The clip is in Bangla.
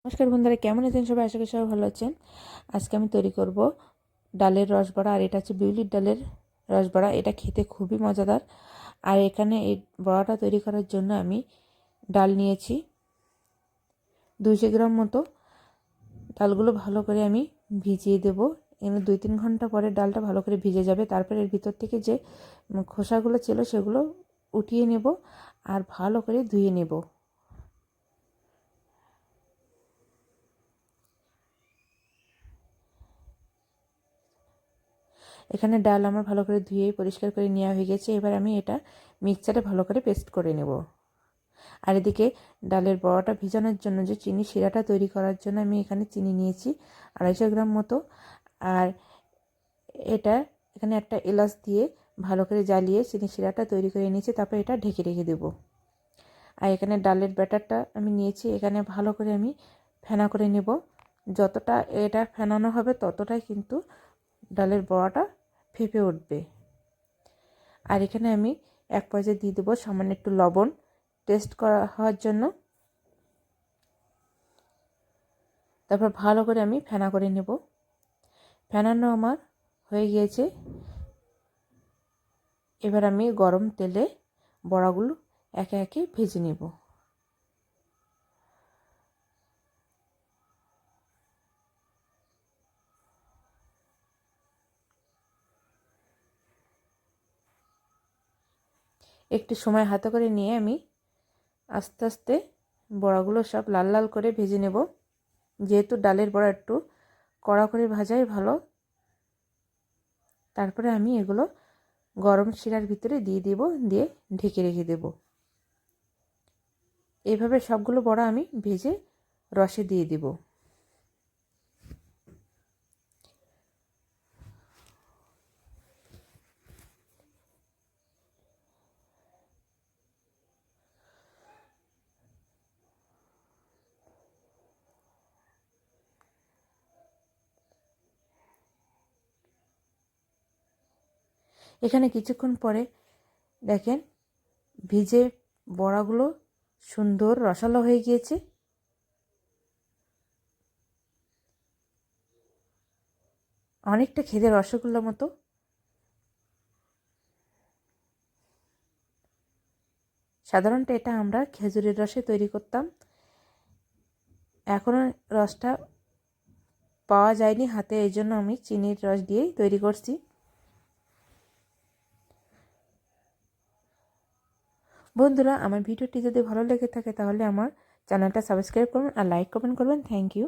নমস্কার বন্ধুরা, কেমন আছেন সবাই? আশা করি সবাই ভালো আছেন। আজকে আমি তৈরি করব ডালের রসবড়া। আর এটা হচ্ছে বিউলির ডালের রসবড়া। এটা খেতে খুবই মজাদার। আর এখানে এই বড়াটা তৈরি করার জন্য আমি ডাল নিয়েছি 200 গ্রাম মতো। ডালগুলো ভালো করে আমি ভিজিয়ে দেব। এখানে 2-3 ঘন্টা পরে ডালটা ভালো করে ভিজে যাবে। তারপরে এর ভিতর থেকে যে খোসাগুলো ছিল সেগুলো উঠিয়ে নেব আর ভালো করে ধুয়ে নেব। এখানে ডাল আমার ভালো করে ধুয়ে পরিষ্কার করে নেওয়া হয়ে গেছে। এবার আমি এটা মিক্সচারে ভালো করে পেস্ট করে নেব। আর এদিকে ডালের বড়াটা ভিজানোর জন্য যে চিনি শিরাটা তৈরি করার জন্য আমি এখানে চিনি নিয়েছি 250 গ্রাম মতো। আর এটা এখানে একটা এলাচ দিয়ে ভালো করে জ্বালিয়ে চিনি শিরাটা তৈরি করে নিয়েছি। তারপর এটা ঢেকে রেখে দেব। আর এখানে ডালের ব্যাটারটা আমি নিয়েছি। এখানে ভালো করে আমি ফেনা করে নেব। যতটা এটা ফেনানো হবে ততটাই কিন্তু ডালের বড়াটা ফেঁপে উঠবে। আর এখানে আমি এক পর্যায়ে দিয়ে দেবো সামান্য একটু লবণ টেস্ট করা হওয়ার জন্য। তারপর ভালো করে আমি ফেনা করে নেব। ফেনানো আমার হয়ে গিয়েছে। এবার আমি গরম তেলে বড়াগুলো একে একে ভেজে নেব। একটু সময় হাতে করে নিয়ে আমি আস্তে আস্তে বড়াগুলো সব লাল লাল করে ভেজে নেব। যেহেতু ডালের বড়া একটু কড়া করে ভাজাই ভালো। তারপরে আমি এগুলো গরম শিরার ভিতরে দিয়ে দেব, দিয়ে ঢেকে রেখে দেব। এইভাবে সবগুলো বড়া আমি ভেজে রসে দিয়ে দেব। এখানে কিছুক্ষণ পরে দেখেন ভিজে বড়াগুলো সুন্দর রসালো হয়ে গিয়েছে। অনেকটা খেতে রসগোল্লার মতো। সাধারণত এটা আমরা খেজুরের রসে তৈরি করতাম। এখনও রসটা পাওয়া যায়নি হাতে, এই জন্য আমি চিনির রস দিয়েই তৈরি করছি। বন্ধুরা, আমার ভিডিওটি যদি ভালো লেগে থাকে তাহলে আমার চ্যানেলটা সাবস্ক্রাইব করবেন আর লাইক কমেন্ট করবেন। Thank you.